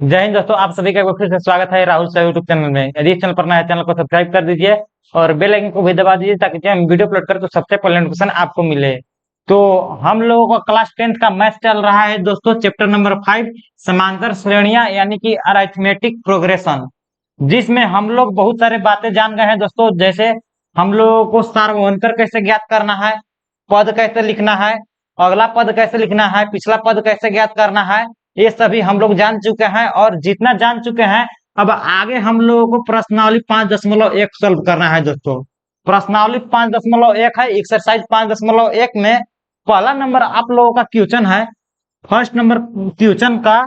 जय हिंद दोस्तों, आप सभी का एक बार फिर से स्वागत है राहुल सर यूट्यूब चैनल में। यदि इस चैनल पर नया है, चैनल को सब्सक्राइब कर दीजिए और बेल आइकन को भी दबा दीजिए ताकि जब हम वीडियो अपलोड करें तो सबसे पहले नोटिफिकेशन आपको मिले। तो हम लोगों का क्लास 10th का मैथ चल रहा है दोस्तों, चैप्टर नंबर 5 समांतर श्रेणियां यानी कि अरिथमेटिक प्रोग्रेशन, जिसमें हम लोग बहुत सारे बातें जान गए हैं दोस्तों। जैसे हम लोगों को सार्वभौमिक कैसे ज्ञात करना है, पद कैसे लिखना है, अगला पद कैसे लिखना है, पिछला पद कैसे ज्ञात करना है, ये सभी हम लोग जान चुके हैं। और जितना जान चुके हैं, अब आगे हम लोगों को प्रश्नावली 5.1 सॉल्व करना है दोस्तों। प्रश्नावली 5.1 है, एक्सरसाइज 5.1 में पहला नंबर आप लोगों का क्वेश्चन है। फर्स्ट नंबर क्वेश्चन का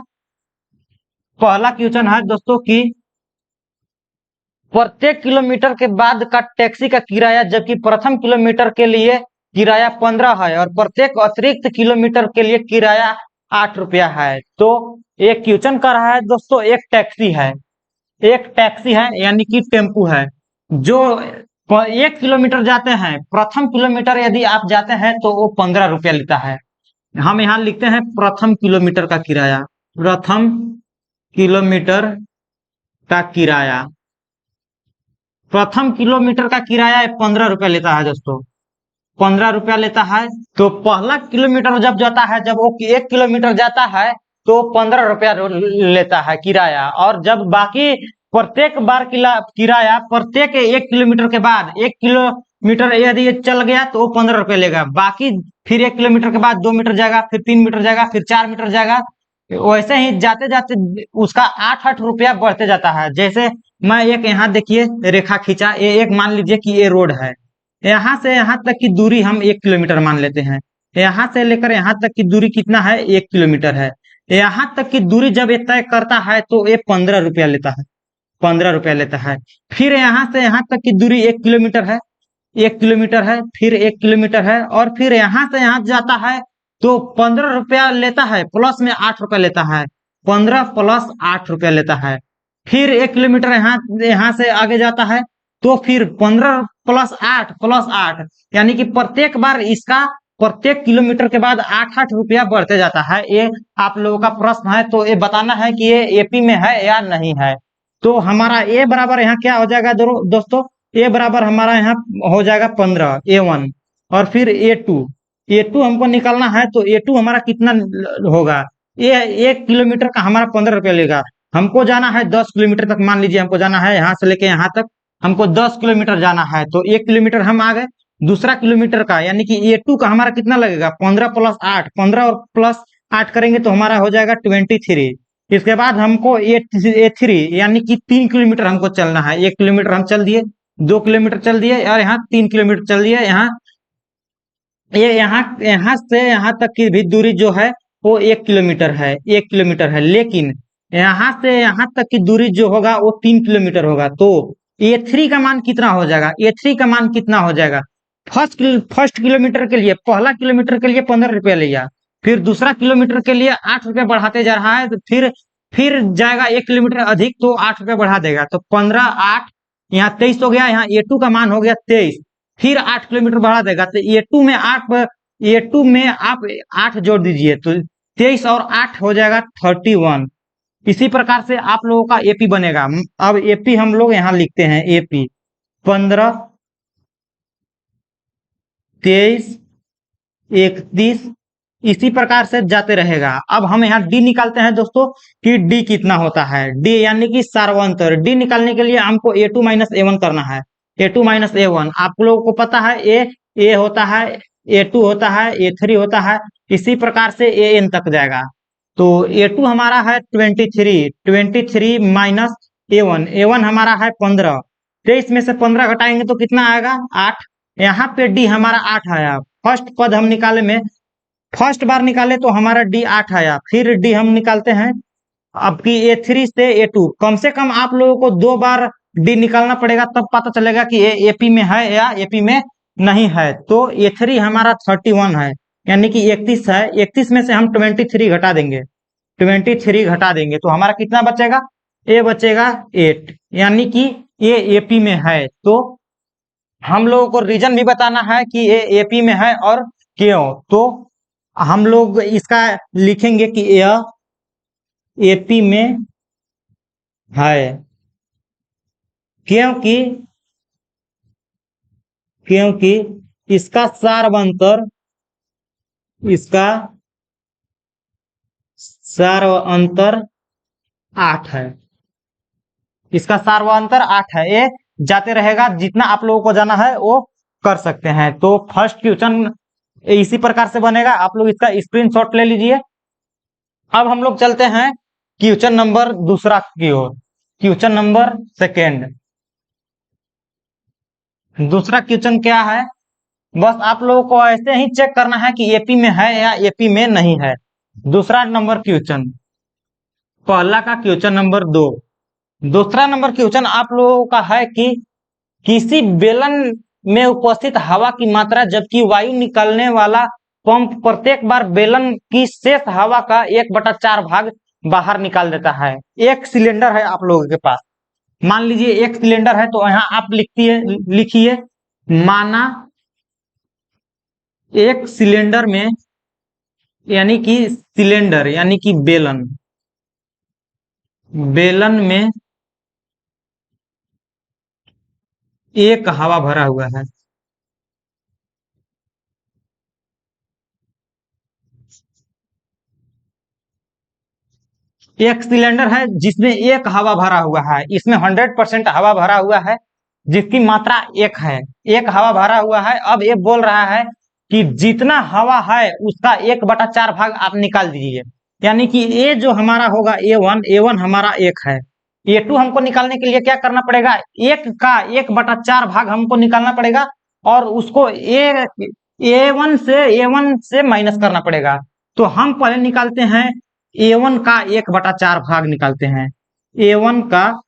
पहला क्वेश्चन है दोस्तों कि प्रत्येक किलोमीटर के बाद का टैक्सी का किराया, जबकि प्रथम किलोमीटर के लिए किराया 15 है और प्रत्येक अतिरिक्त किलोमीटर के लिए किराया 8 रुपया है। तो एक क्वेश्चन कर रहा है दोस्तों, एक टैक्सी है यानी कि टेम्पू है, जो 1 किलोमीटर जाते हैं। प्रथम किलोमीटर यदि आप जाते हैं तो वो 15 रुपया लेता है। हम यहाँ लिखते हैं प्रथम किलोमीटर का किराया। प्रथम किलोमीटर का किराया, प्रथम किलोमीटर का किराया 15 रुपया लेता है दोस्तों, 15 रुपया लेता है। तो पहला किलोमीटर जब जाता है, जब वो 1 किलोमीटर जाता है तो 15 रुपया लेता है किराया। और जब बाकी प्रत्येक बार किराया प्रत्येक 1 किलोमीटर के बाद 1 किलोमीटर यदि ये चल गया तो वो 15 रुपया लेगा। बाकी फिर 1 किलोमीटर के बाद 2 मीटर जाएगा, फिर 3 मीटर जाएगा, फिर 4 मीटर जाएगा। वैसे ही जाते जाते उसका 8 रुपया बढ़ते जाता है। जैसे मैं एक यहाँ देखिए रेखा खींचा, ये एक मान लीजिए कि ये रोड है, यहाँ से यहाँ तक की दूरी हम 1 किलोमीटर मान लेते हैं। यहाँ से लेकर यहाँ तक की दूरी कितना है, 1 किलोमीटर है। यहाँ तक की दूरी जब ये तय करता है तो ये 15 रुपया लेता है, 15 रुपया लेता है। फिर यहाँ से यहाँ तक की दूरी 1 किलोमीटर है, 1 किलोमीटर है, फिर 1 किलोमीटर है, और फिर यहाँ से यहाँ जाता है तो 15 रुपया लेता है, प्लस में 8 रुपया लेता है, 15 प्लस 8 रुपया लेता है। फिर 1 किलोमीटर यहाँ यहाँ से आगे जाता है तो फिर 15 प्लस 8 यानी कि प्रत्येक बार इसका प्रत्येक किलोमीटर के बाद 8 रुपया बढ़ते जाता है। ये आप लोगों का प्रश्न है, तो ये बताना है कि ये एपी में है या नहीं है। तो हमारा ए बराबर यहाँ क्या हो जाएगा दोस्तों, ए बराबर हमारा यहाँ हो जाएगा 15 A1, और फिर ए टू हमको निकालना है। तो ए2 हमारा कितना होगा, ये 1 किलोमीटर का हमारा 15 रुपया लेगा। हमको जाना है 10 किलोमीटर तक, मान लीजिए हमको जाना है यहाँ से लेके यहाँ तक, हमको 10 किलोमीटर जाना है। तो 1 किलोमीटर हम आ गए। दूसरा किलोमीटर का यानी कि ए2 का हमारा कितना लगेगा, 15 प्लस 8, 15 और प्लस 8 करेंगे तो हमारा हो जाएगा 23। इसके बाद हमको ए3 यानी कि 3 किलोमीटर हमको चलना है। 1 किलोमीटर हम चल दिए, 2 किलोमीटर चल दिए, और यहाँ 3 किलोमीटर चल दिए। यहाँ से यहाँ तक की भी दूरी जो है वो 1 किलोमीटर है, 1 किलोमीटर है। लेकिन यहाँ से यहाँ तक की दूरी जो होगा वो 3 किलोमीटर होगा। तो ए3 का मान कितना हो जाएगा, ए3 का मान कितना हो जाएगा, फर्स्ट किलोमीटर के लिए, पहला किलोमीटर के लिए 15 रुपया लिया, फिर दूसरा किलोमीटर के लिए 8 रुपया बढ़ाते जा रहा है। तो फिर जाएगा 1 किलोमीटर अधिक तो 8 रुपया बढ़ा देगा। तो 15 8 यहाँ 23 हो गया, यहाँ ए2 का मान हो गया 23, फिर 8 किलोमीटर बढ़ा देगा। तो ए2 में आप 8 जोड़ दीजिए तो 23 और 8 हो जाएगा 31। इसी प्रकार से आप लोगों का एपी बनेगा। अब एपी हम लोग यहाँ लिखते हैं, एपी 15 23 31, इसी प्रकार से जाते रहेगा। अब हम यहाँ डी निकालते हैं दोस्तों कि डी कितना होता है। डी यानी कि सार्वंतर। डी निकालने के लिए हमको ए2 माइनस ए1 करना है। ए2 माइनस ए1 आप लोगों को पता है, ए होता है, ए2 होता है, ए3 होता है, इसी प्रकार से ए एन तक जाएगा। तो ए2 हमारा है 23 माइनस ए1 हमारा है 15। 23 में से 15 घटाएंगे तो कितना आएगा, 8। यहाँ पे डी हमारा 8 आया। फर्स्ट पद हम निकाले में फर्स्ट बार निकाले तो हमारा डी 8 आया। फिर डी हम निकालते हैं अब की ए3 से ए2। कम से कम आप लोगों को 2 बार डी निकालना पड़ेगा, तब पता चलेगा कि ये एपी में है या एपी में नहीं है। तो ए3 हमारा 31 है, यानी कि 31 है। 31 में से हम 23 घटा देंगे, 23 घटा देंगे तो हमारा कितना बचेगा, ए बचेगा 8, यानी कि ये एपी में है। तो हम लोगों को रीजन भी बताना है कि ये एपी में है और क्यों। तो हम लोग इसका लिखेंगे कि यह एपी में है, क्योंकि क्योंकि इसका सार्वंतर इसका सार्वंतर 8 है। इसका सार्वंतर 8 है। ये जाते रहेगा, जितना आप लोगों को जाना है वो कर सकते हैं। तो फर्स्ट क्वेश्चन इसी प्रकार से बनेगा, आप लोग इसका स्क्रीनशॉट ले लीजिए। अब हम लोग चलते हैं क्वेश्चन नंबर दूसरा की ओर। Question number second. दूसरा क्वेश्चन क्या है, बस आप लोगों को ऐसे ही चेक करना है कि एपी में है या एपी में नहीं है। दूसरा नंबर क्वेश्चन, पहला का क्वेश्चन नंबर 2। दूसरा नंबर क्वेश्चन आप लोगों का है कि किसी बेलन में उपस्थित हवा की मात्रा जबकि वायु निकलने वाला पंप प्रत्येक बार बेलन की शेष हवा का 1/4 भाग बाहर निकाल देता है। एक सिलेंडर है आप लोगों के पास, मान लीजिए एक सिलेंडर है, तो यहाँ आप लिखिए माना एक सिलेंडर में, यानी कि सिलेंडर यानी कि बेलन, बेलन में एक हवा भरा हुआ है। एक सिलेंडर है जिसमें एक हवा भरा हुआ है, इसमें 100% हवा भरा हुआ है, जिसकी मात्रा एक है। एक हवा भरा हुआ है। अब ये बोल रहा है कि जितना हवा है उसका 1/4 भाग आप निकाल दीजिए। यानी कि ये जो हमारा होगा A1 हमारा एक है। A2 हमको निकालने के लिए क्या करना पड़ेगा, एक का 1/4 भाग हमको निकालना पड़ेगा, और उसको A1 से माइनस करना पड़ेगा। तो हम पहले निकालते हैं A1 का 1/4 भाग निकालते हैं। A1 का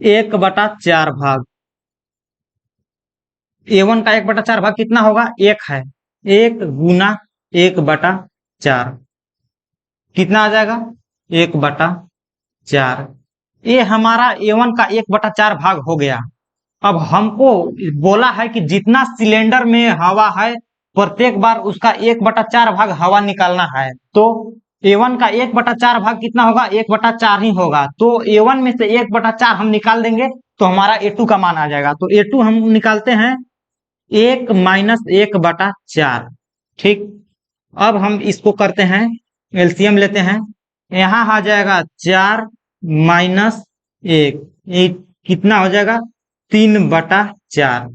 1/4 भाग, A1 का 1/4 भाग कितना होगा, एक है। 1 गुना 1/4 कितना आ जाएगा, 1/4। ये हमारा A1 का 1/4 भाग हो गया। अब हमको बोला है कि जितना सिलेंडर में हवा है प्रत्येक बार उसका 1/4 भाग हवा निकालना है। तो A1 का 1/4 भाग कितना होगा, 1/4 ही होगा। तो A1 में से 1/4 हम निकाल देंगे तो हमारा A2 का मान आ जाएगा। तो A2 हम निकालते हैं 1 माइनस 1/4। ठीक, अब हम इसको करते हैं, एलसीएम लेते हैं। यहाँ आ जाएगा 4 माइनस 1 कितना हो जाएगा, 3/4।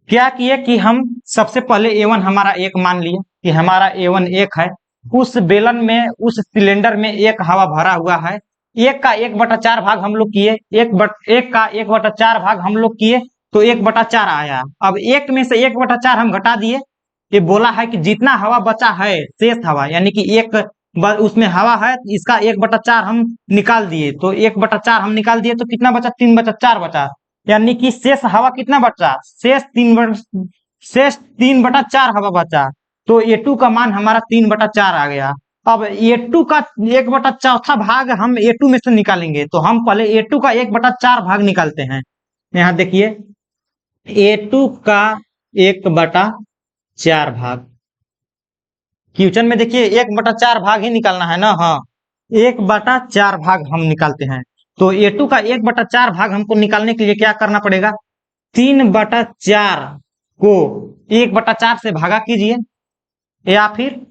क्या किए कि हम सबसे पहले A1 हमारा एक मान लिए कि हमारा A1 एक है। उस बेलन में, उस सिलेंडर में एक हवा भरा हुआ है। एक का 1/4 भाग हम लोग किए, एक का 1/4 भाग हम लोग किए तो 1/4 आया। अब एक में से 1/4 हम घटा दिए। ये बोला है कि जितना हवा बचा है, शेष हवा, यानी कि एक उसमें हवा है, इसका 1/4 हम निकाल दिए। तो 1/4 हम निकाल दिए तो कितना बचा, 3/4 बचा। यानी कि शेष हवा कितना बचा, शेष 3/4 हवा बचा। तो A2 का मान हमारा 3/4 आ गया। अब A2 का 1/4 भाग हम A2 में से निकालेंगे, तो हम पहले A2 का 1/4 भाग निकालते हैं। यहाँ देखिए A2 का 1/4 भाग, क्वेश्चन में देखिए 1/4 भाग ही निकालना है ना। हाँ, 1/4 भाग हम निकालते हैं। तो A2 का 1/4 भाग हमको निकालने के लिए क्या करना पड़ेगा, 3/4 को 1/4 से भागा कीजिए, या फिर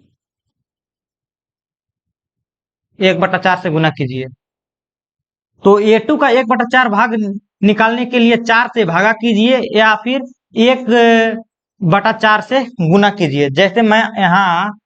1/4 से गुना कीजिए। तो A2 का 1/4 भाग निकालने के लिए 4 से भागा कीजिए, या फिर 1/4 से गुना कीजिए। जैसे मैं यहाँ,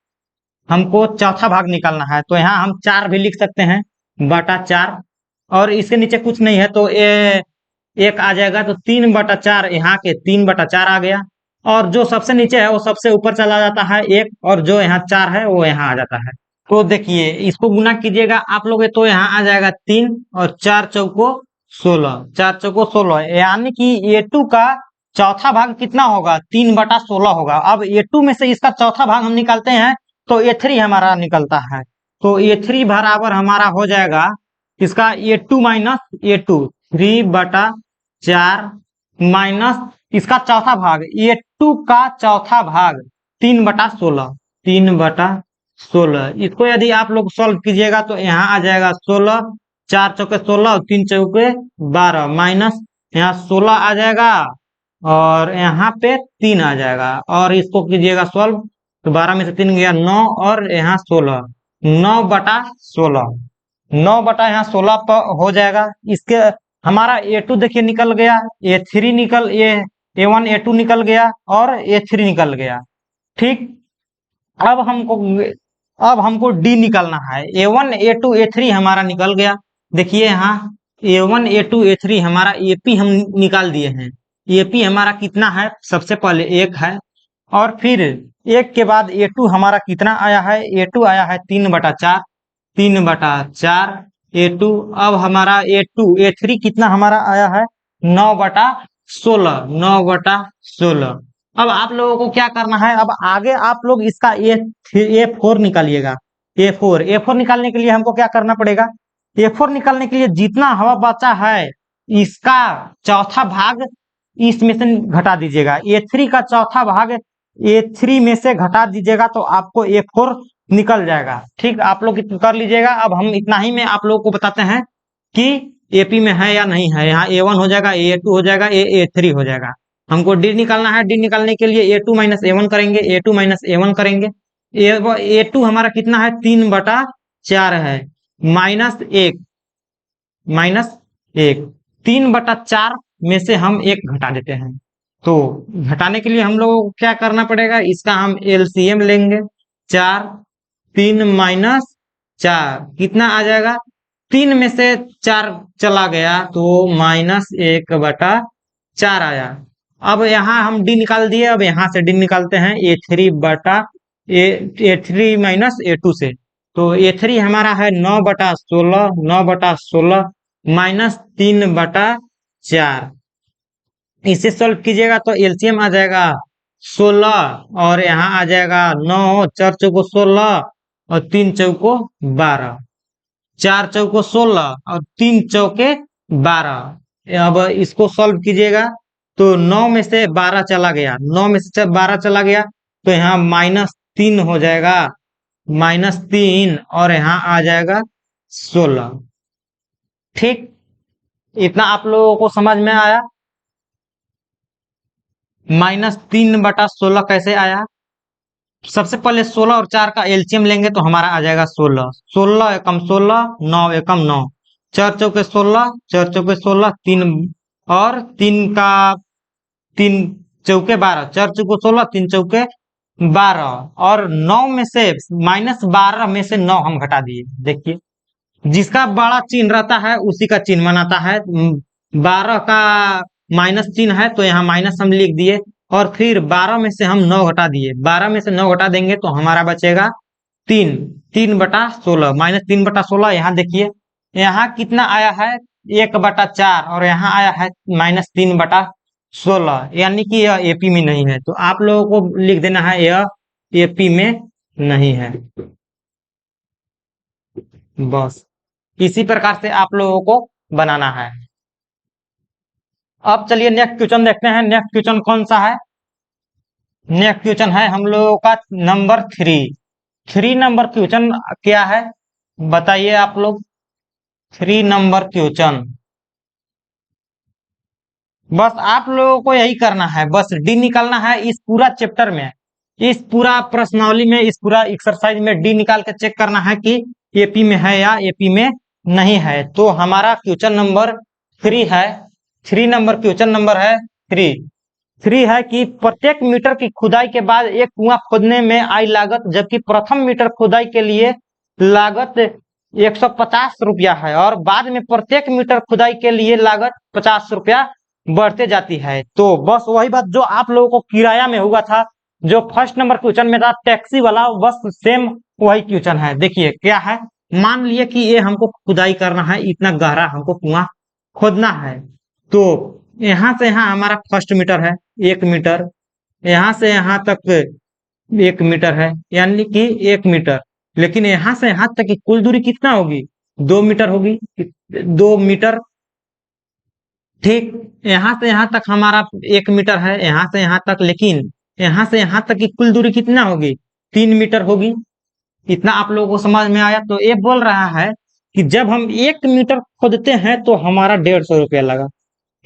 हमको चौथा भाग निकालना है, तो यहाँ हम 4 भी लिख सकते हैं, /4, और इसके नीचे कुछ नहीं है तो एक आ जाएगा। तो 3/4, यहाँ के 3/4 आ गया, और जो सबसे नीचे है वो सबसे ऊपर चला जाता है एक, और जो यहाँ 4 है वो यहाँ आ जाता है। तो देखिए इसको गुना कीजिएगा आप लोग, तो यहाँ आ जाएगा 3 और 4 चौको 16, 4 चौको 16, यानी कि A2 का चौथा भाग कितना होगा, 3/16 होगा। अब A2 में से इसका चौथा भाग हम निकालते हैं तो A3 हमारा निकलता है। तो A3 बराबर हमारा हो जाएगा इसका A2 माइनस A2, 3/4 माइनस इसका चौथा भाग, A2 का चौथा भाग 3/16, 3/16। इसको यदि आप लोग सॉल्व कीजिएगा तो यहाँ आ जाएगा 16 4 चौके 16 और 3 चौके 12 माइनस यहाँ 16 आ जाएगा और यहाँ पे 3 आ जाएगा और इसको कीजिएगा सॉल्व तो 12 में से 3 गया 9 और यहाँ 16 9/16 9 बटा यहाँ 16 पर हो जाएगा। इसके हमारा A2 देखिए निकल गया, A3 निकल A1 A2 निकल गया और A3 निकल गया। ठीक, अब हमको D निकालना है। A1 A2 A3 हमारा निकल गया। देखिए यहाँ A1 A2 A3 हमारा AP हम निकाल दिए हैं। AP हमारा कितना है, सबसे पहले 1 है और फिर 1 के बाद A2 हमारा कितना आया है, A2 आया है 3/4 3/4 A2। अब हमारा A3 कितना हमारा आया है 9/16 9/16। अब आप लोगों को क्या करना है, अब आगे आप लोग इसका A4 निकालिएगा। A4 निकालने के लिए हमको क्या करना पड़ेगा, A4 निकालने के लिए जितना हवा बचा है इसका चौथा भाग इसमें से घटा दीजिएगा। A3 का चौथा भाग A3 में से घटा दीजिएगा तो आपको A4 निकल जाएगा। ठीक, आप लोग कर लीजिएगा। अब हम इतना ही में आप लोगों को बताते हैं कि AP में है या नहीं है। यहाँ A1 हो जाएगा, A2 हो जाएगा, A3 हो जाएगा। हमको D निकालना है। D निकालने के लिए A2 माइनस A1 करेंगे, A2 माइनस A1 करेंगे। A2 हमारा कितना है 3/4 है माइनस 1 3/4 में से हम 1 घटा देते हैं। तो घटाने के लिए हम लोगों को क्या करना पड़ेगा, इसका हम LCM लेंगे। 4 3 माइनस 4 कितना आ जाएगा, 3 में से 4 चला गया तो -1/4 आया। अब यहाँ हम D निकाल दिए, अब यहाँ से D निकालते हैं A3 माइनस A2 से। तो A3 हमारा है 9/16 9/16 माइनस 3/4। इसे सॉल्व कीजिएगा तो LCM आ जाएगा 16 और यहाँ आ जाएगा 9 4 चौको 16 और 3 चौको 12 4 चौको 16 और 3 चौके 12। अब इसको सॉल्व कीजिएगा तो 9 में से 12 चला गया, 9 में से 12 चला गया तो यहाँ -3 हो जाएगा, -3 और यहाँ आ जाएगा 16। ठीक, इतना आप लोगों को समझ में आया। -3/16 कैसे आया, सबसे पहले 16 और 4 का LCM लेंगे तो हमारा आ जाएगा 16 16 एकम 16 9 एकम 9 4 चौके 16 4 चौके 16 3 और 3 चौके 12 4 चौके 16 3 चौके 12 और 9 में से -12 में से 9 हम घटा दिए। देखिए जिसका बड़ा चिन्ह रहता है उसी का चिन्ह बनाता है। 12 का माइनस चिन्ह है तो यहाँ माइनस हम लिख दिए और फिर 12 में से हम 9 घटा दिए। 12 में से 9 घटा देंगे तो हमारा बचेगा 3 3/16 -3/16। यहाँ देखिए यहाँ कितना आया है 1/4 और यहाँ आया है -3/16, यानी कि यह AP में नहीं है। तो आप लोगों को लिख देना है यह AP में नहीं है। बस इसी प्रकार से आप लोगों को बनाना है। अब चलिए नेक्स्ट क्वेश्चन देखते हैं। नेक्स्ट क्वेश्चन कौन सा है, नेक्स्ट क्वेश्चन है हम लोगों का नंबर 3 नंबर क्वेश्चन क्या है बताइए आप लोग। 3 नंबर क्वेश्चन बस आप लोगों को यही करना है, बस D निकालना है इस पूरा चैप्टर में, इस पूरा प्रश्नावली में, इस पूरा एक्सरसाइज में D निकाल के चेक करना है कि AP में है या AP में नहीं है। तो हमारा क्वेश्चन नंबर 3 है। 3 नंबर क्वेश्चन नंबर है 3 है कि प्रत्येक मीटर की खुदाई के बाद एक कुआं खोदने में आई लागत, जबकि प्रथम मीटर खुदाई के लिए लागत 150 रुपया है और बाद में प्रत्येक मीटर खुदाई के लिए लागत 50 रुपया बढ़ते जाती है। तो बस वही बात जो आप लोगों को किराया में हुआ था, जो फर्स्ट नंबर क्वेश्चन में था टैक्सी वाला, बस सेम वही क्वेश्चन है। देखिए क्या है, मान लिए कि ये हमको खुदाई करना है, इतना गहरा हमको कुआं खोदना है। तो यहाँ से यहाँ हमारा फर्स्ट मीटर है 1 मीटर, यहाँ से यहाँ तक 1 मीटर है यानी कि 1 मीटर, लेकिन यहाँ से यहाँ तक की कुल दूरी कितना होगी 2 मीटर होगी, 2 मीटर। ठीक, यहाँ से यहाँ तक हमारा 1 मीटर है, यहाँ से यहाँ तक, लेकिन यहाँ से यहाँ तक की कुल दूरी कितना होगी 3 मीटर होगी। इतना आप लोगों को समझ में आया। तो ये बोल रहा है कि जब हम 1 मीटर खोदते हैं तो हमारा 150 रुपया लगा।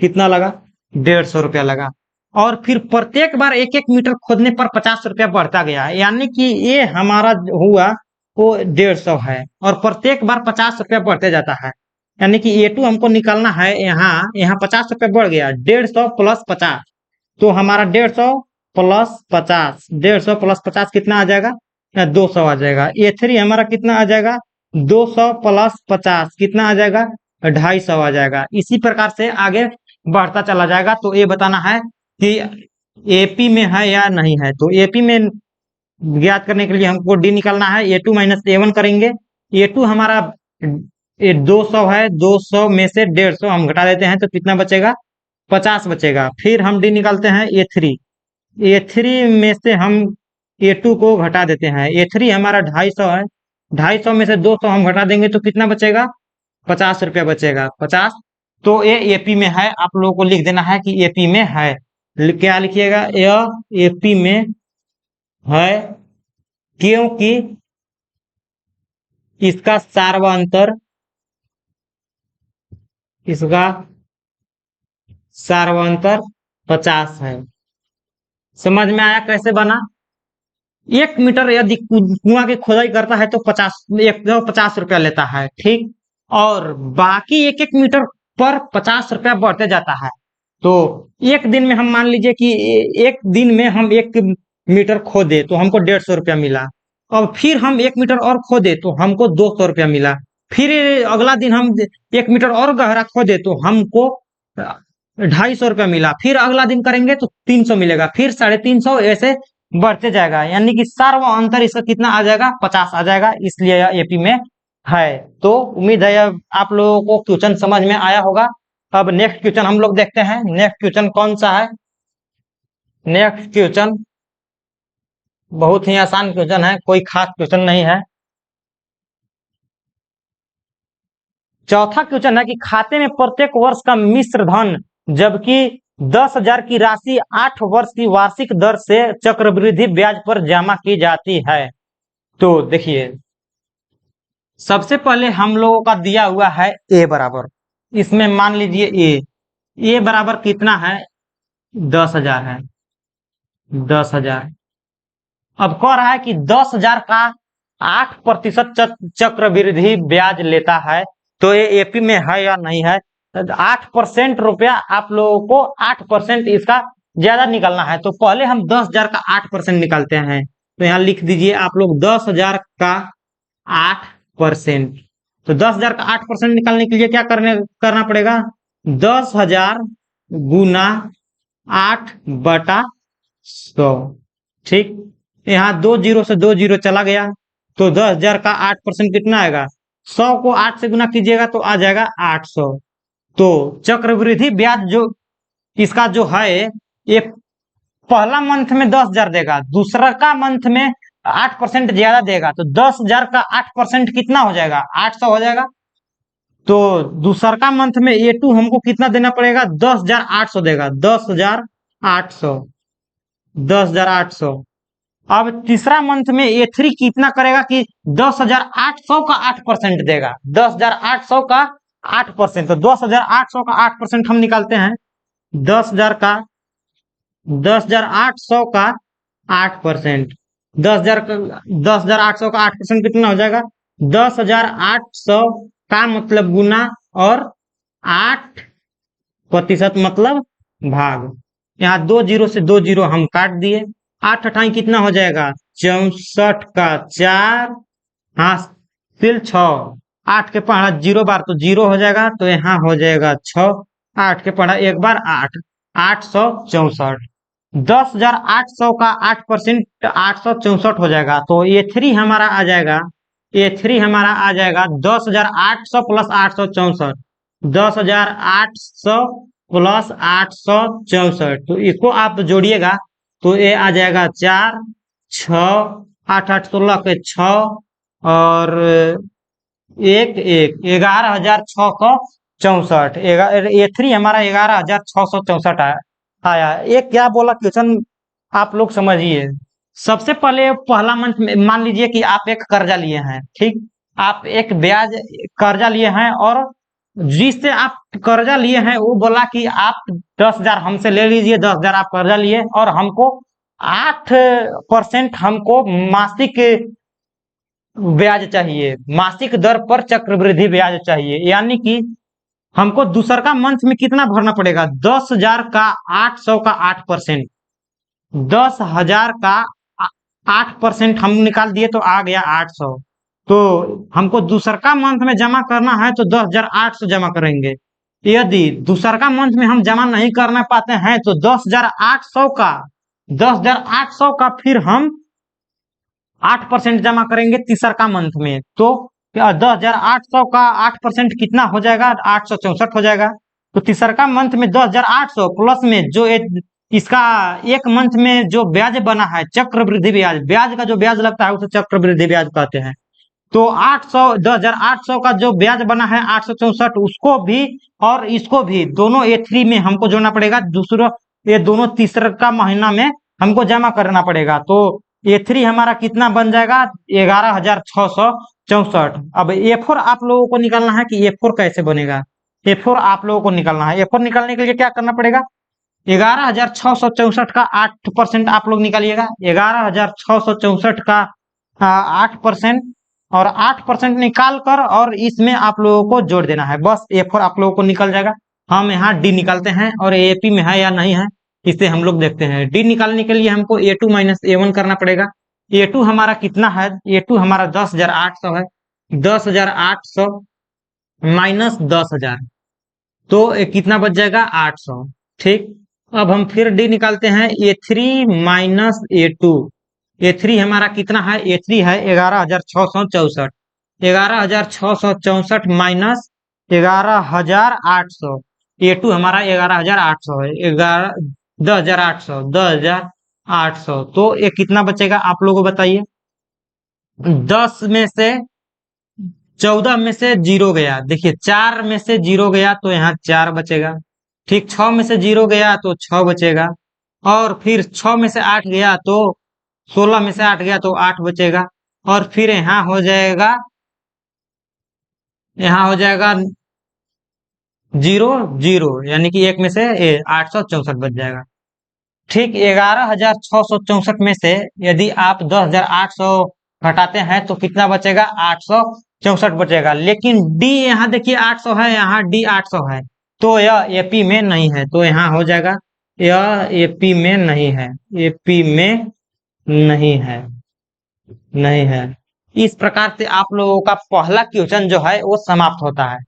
कितना लगा? 150 रुपया लगा। और फिर प्रत्येक बार 1-1 मीटर खोदने पर 50 रुपया बढ़ता गया, यानी कि ये हमारा हुआ वो 150 है और प्रत्येक बार 50 रुपया बढ़ते जाता है। यानी कि A2 हमको निकालना है। यहाँ यहाँ 50 रुपया बढ़ गया, 150 प्लस 50, तो हमारा 150 प्लस 50, 150 प्लस 50 कितना आ जाएगा? 200 आ जाएगा। A3 हमारा कितना आ जाएगा? 200 प्लस 50 कितना आ जाएगा? 250 आ जाएगा। इसी प्रकार से आगे बढ़ता चला जाएगा। तो ये बताना है कि AP में है या नहीं है। तो AP में ज्ञात करने के लिए हमको D निकालना है। A2 माइनस A1 करेंगे। A2 हमारा ये 200 है, 200 में से 150 हम घटा देते हैं तो कितना बचेगा? 50 बचेगा। फिर हम D निकालते हैं A3। A3 में से हम A2 को घटा देते हैं। A3 हमारा 250 है, 250 में से 200 हम घटा देंगे तो कितना बचेगा? 50 रुपया बचेगा। 50। तो ये AP में है। आप लोगों को लिख देना है कि AP में है। क्या लिखिएगा? यह AP में है क्योंकि इसका सार्वंतर 50 है। समझ में आया कैसे बना? 1 मीटर यदि कुआं की खोदाई करता है तो 50 लेता है, ठीक। और बाकी 1-1 मीटर पर 50 रुपया बढ़ते जाता है। तो एक दिन में हम मान लीजिए कि एक दिन में हम 1 मीटर खोदे तो हमको 150 रुपया मिला। और फिर हम 1 मीटर और खोदे तो हमको 200 रुपया मिला। फिर अगला दिन हम 1 मीटर और गहरा खोदे तो हमको 250 रुपया मिला। फिर अगला दिन करेंगे तो 300 मिलेगा, फिर 350, ऐसे बढ़ते जाएगा। यानी कि सर्व अंतर इसका कितना आ जाएगा? 50 आ जाएगा। इसलिए यह AP में है। तो उम्मीद है आप लोगों को क्वेश्चन समझ में आया होगा। अब नेक्स्ट क्वेश्चन हम लोग देखते हैं। नेक्स्ट क्वेश्चन कौन सा है? नेक्स्ट क्वेश्चन बहुत ही आसान क्वेश्चन है, कोई खास क्वेश्चन नहीं है। चौथा क्वेश्चन है कि खाते में प्रत्येक वर्ष का मिश्र धन, जबकि 10,000 की राशि 8 वर्ष की वार्षिक दर से चक्रवृद्धि ब्याज पर जमा की जाती है। तो देखिए, सबसे पहले हम लोगों का दिया हुआ है A बराबर, इसमें मान लीजिए A बराबर कितना है? 10,000 है। 10,000 अब कह रहा है कि 10,000 का 8% चक्रवृद्धि ब्याज लेता है। तो ये AP में है या नहीं है? 8% रुपया आप लोगों को 8% इसका ज्यादा निकालना है। तो पहले हम 10,000 का 8% निकालते हैं। तो यहाँ लिख दीजिए आप लोग 10,000 का 8%। तो 10,000 का 8% निकालने के लिए क्या करना पड़ेगा? 10,000 गुना 8/100, ठीक। यहाँ 2 जीरो से 2 जीरो चला गया तो 10,000 का 8% कितना आएगा? 100 को 8 से गुना कीजिएगा तो आ जाएगा 800। तो चक्रवृद्धि ब्याज जो इसका जो है, ये पहला मंथ में 10,000 देगा, दूसरा का मंथ में 8% ज्यादा देगा। तो 10,000 का 8% कितना हो जाएगा? 800 हो जाएगा। तो दूसरा का मंथ में A2 हमको कितना देना पड़ेगा? 10,800 देगा। 10,800, 10,800। अब तीसरा मंथ में A3 कितना करेगा कि 10,800 का 8% देगा। 10,800 का 8%, तो 10,800 का 8% हम निकालते हैं। 10,000 का 10,800 का 8%, 10,800 का 8% कितना हो जाएगा? 10,800 का मतलब गुना और 8% मतलब भाग। यहाँ 2 जीरो से 2 जीरो हम काट दिए। 8 अठाई कितना हो जाएगा? 64 का 4, हाँ फिर 6। 8 के पढ़ा 0 बार तो 0 हो जाएगा, तो यहाँ हो जाएगा 6। 8 के पढ़ा एक बार 8, 864। 10,800 का 8% 864 हो जाएगा। तो A3 हमारा आ जाएगा, A3 हमारा आ जाएगा 10,800 प्लस 864, 10,800 प्लस 864। तो इसको आप जोड़िएगा तो ये आ जाएगा 4, 6, 8, 8, 16 के 6 और 1, 1, 11,664। A3 हमारा 11,664 आया। ये क्या बोला क्वेश्चन, आप लोग समझिए। सबसे पहले पहला मंथ में मान लीजिए कि आप एक कर्जा लिए हैं, ठीक। आप एक ब्याज कर्जा लिए हैं और जिससे आप कर्जा लिए हैं वो बोला कि आप 10,000 हमसे ले लीजिए, 10,000 आप कर्जा लिए और हमको 8% हमको मासिक ब्याज चाहिए, मासिक दर पर चक्रवृद्धि ब्याज चाहिए। यानी कि हमको दूसर का मंथ में कितना भरना पड़ेगा? 10,000 का 800 का 8%, 10,000 का 8% हम निकाल दिए तो आ गया 800। तो हमको दूसरका मंथ में जमा करना है तो 10,800 जमा करेंगे। यदि दूसरका मंथ में हम जमा नहीं करना पाते हैं तो 10,800 का फिर हम 8% जमा करेंगे तीसरका मंथ में। तो 10,800 का 8% कितना हो जाएगा? 864 हो जाएगा। तो तीसरका मंथ में 10,800 प्लस में जो इसका एक मंथ में जो ब्याज बना है चक्रवृद्धि ब्याज, ब्याज का जो ब्याज लगता है उसे चक्रवृद्धि ब्याज कहते हैं। तो 10,800 का जो ब्याज बना है 864, उसको भी और इसको भी दोनों A3 में हमको जोड़ना पड़ेगा। दूसरा ये दोनों तीसरा का महीना में हमको जमा करना पड़ेगा। तो A3 हमारा कितना बन जाएगा? 11,664। अब A4 आप लोगों को निकालना है कि A4 कैसे बनेगा। A4 आप लोगों को निकालना है। A4 निकालने के लिए क्या करना पड़ेगा? 11,664 का 8% आप लोग निकालिएगा। 11,664 का 8% और 8% निकाल कर और इसमें आप लोगों को जोड़ देना है। बस A4 आप लोगों को निकल जाएगा। हम यहाँ D निकालते हैं और AP में है या नहीं है इसे हम लोग देखते हैं। D निकालने के लिए हमको A2 माइनस A1 करना पड़ेगा। A2 हमारा कितना है? A2 हमारा 10,800 है। 10,800 माइनस 10,000 तो कितना बच जाएगा? 800। ठीक, अब हम फिर डी निकालते हैं। A3 माइनस A2, A3 हमारा कितना है? A3 है 11,664। 11,664 माइनस 11,800, A2 हमारा 11,800 है। 10,800, 10,800 तो ये कितना बचेगा आप लोगों को बताइए। 10 में से 14 में से 0 गया, देखिए 4 में से 0 गया तो यहाँ 4 बचेगा। ठीक, 6 में से 0 गया तो 6 बचेगा और फिर 6 में से 8 गया तो 16 में से 8 गया तो 8 बचेगा और फिर यहाँ हो जाएगा 0 0, यानी कि एक में से 864 बच जाएगा। ठीक, 11,664 में से यदि आप 10,800 घटाते हैं तो कितना बचेगा? 864 बचेगा। लेकिन डी यहाँ देखिए 800 है, यहाँ डी 800 है तो यह एपी में नहीं है। तो यहाँ हो जाएगा यह एपी में नहीं है, एपी में नहीं है, नहीं है। इस प्रकार से आप लोगों का पहला क्वेश्चन जो है वो समाप्त होता है।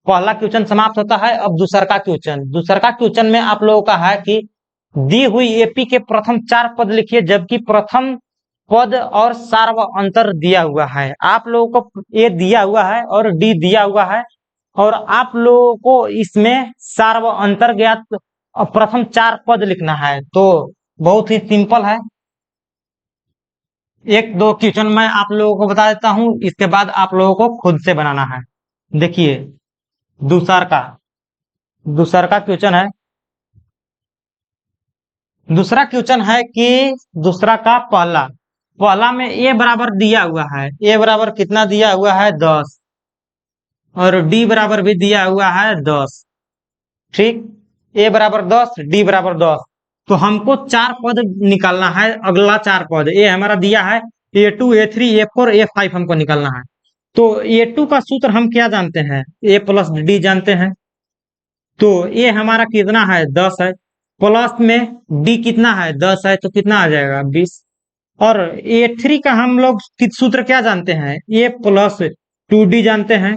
पहला क्वेश्चन समाप्त होता है। अब दूसरा क्वेश्चन में आप लोगों का है कि दी हुई एपी के प्रथम 4 पद लिखिए जबकि प्रथम पद और सार्व अंतर दिया हुआ है। आप लोगों को ए दिया हुआ है और डी दिया हुआ है और आप लोगों को इसमें सार्व अंतर ज्ञात प्रथम 4 पद लिखना है। तो बहुत ही सिंपल है। एक दो क्वेश्चन मैं आप लोगों को बता देता हूं, इसके बाद आप लोगों को खुद से बनाना है। देखिए दूसरा का क्वेश्चन है। दूसरा क्वेश्चन है कि दूसरा का पहला में ए बराबर दिया हुआ है। ए बराबर कितना दिया हुआ है? 10 और डी बराबर भी दिया हुआ है 10। ठीक, ए बराबर 10, डी बराबर 10। तो हमको 4 पद निकालना है। अगला 4 पद ए हमारा दिया है A2 A3 A4 A5 हमको निकालना है। तो A2 का सूत्र हम क्या जानते हैं? ए प्लस डी जानते हैं। तो ए हमारा कितना है? 10 है। प्लस में डी कितना है? 10 है तो कितना आ जाएगा? 20। और A3 का हम लोग सूत्र क्या जानते हैं? ए प्लस 2D जानते हैं।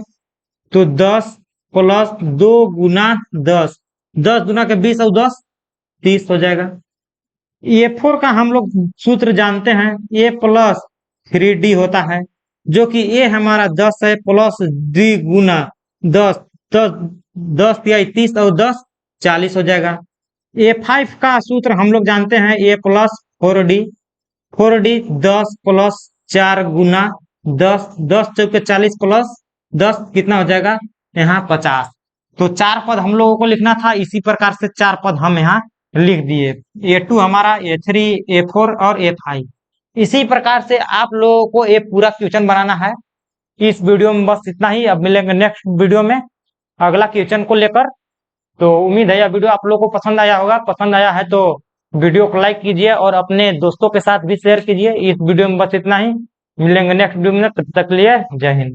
तो 10 प्लस 2 गुना 10, 10 गुना के 20 और 10 30 हो जाएगा। A4 का हम लोग सूत्र जानते हैं। ए प्लस 3D होता है जो कि ए हमारा 10 है प्लस डी गुना 10, 10 या 30 और 10 40 हो जाएगा। A5 का सूत्र हम लोग जानते हैं। ए प्लस 4D, 10 प्लस 4 गुना 10, 10 चौके 40 प्लस 10 कितना हो जाएगा? यहाँ 50। तो 4 पद हम लोगों को लिखना था। इसी प्रकार से 4 पद हम यहाँ लिख दिए। A2 हमारा, A3 A4 और A5। इसी प्रकार से आप लोगों को ये पूरा क्वेश्चन बनाना है। इस वीडियो में बस इतना ही। अब मिलेंगे नेक्स्ट वीडियो में अगला क्वेश्चन को लेकर। तो उम्मीद है यह वीडियो आप लोगों को पसंद आया होगा। पसंद आया है तो वीडियो को लाइक कीजिए और अपने दोस्तों के साथ भी शेयर कीजिए। इस वीडियो में बस इतना ही। मिलेंगे नेक्स्ट वीडियो में, तब तक के लिए जय हिंद।